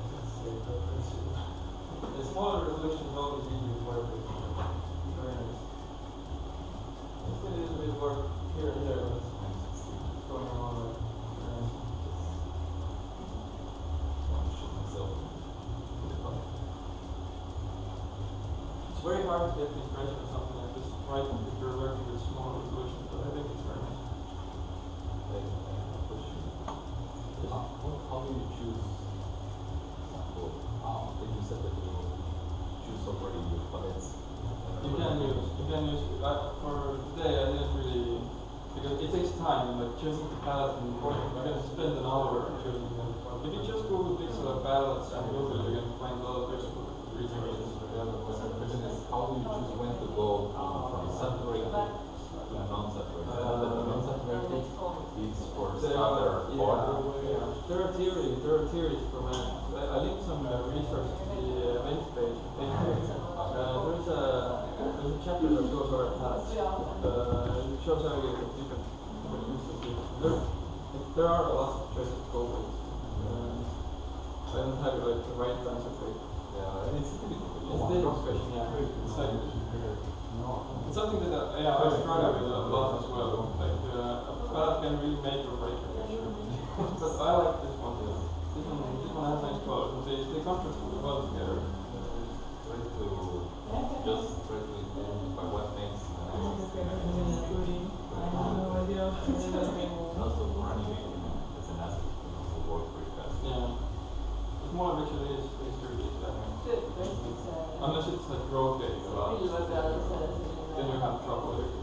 The smaller resolution is always easier to work with. Very nice. It's a little bit of work here and there, but it's going along well. It's very hard to get the impression of something like this right if you're working with small resolutions, but I think it's very nice. How do you choose? Did you said that you choose already your palettes? You can use for today I didn't really, because it takes time, like choosing the palette and you're going to spend an hour choosing them. If you just Google Pixelart palettes and Google, you're going to find a lot of pixel reasons. The question is, how do you choose when to go from saturated to non-saturated? The non-saturated is for standard border. There are theories for Madis. I linked some research to the events page. There's a chapter that goes over palettes. It shows how you get different uses. There are a lot of choices to go with. I don't have like the right answer for it. Yeah, it's a bit It's a difficult question, yeah. It's like it's something that I struggle with a lot as well. Like a palette can really make or break a picture. But I like this one. This one has nice colors. They contrast really well together. try to identify what makes the nice also for animating as an asset can also work very fast. Yeah. The smaller picture is easier that way. Unless it's like rotating a lot. Then you have trouble with it.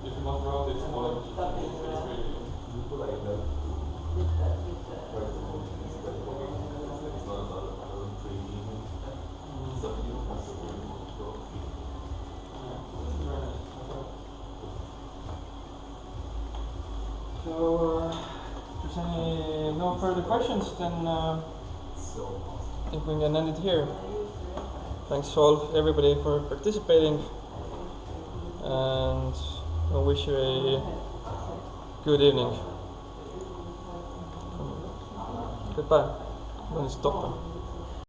If you want to rotate smaller pictures, it's really People like that try to instead of it's not another 3D. Some people also very control. yeah, this is very nice. So, if there's no further questions, then I think we can end it here. Thanks all everybody for participating, and I wish you a good evening. Goodbye. I'm going to stop them.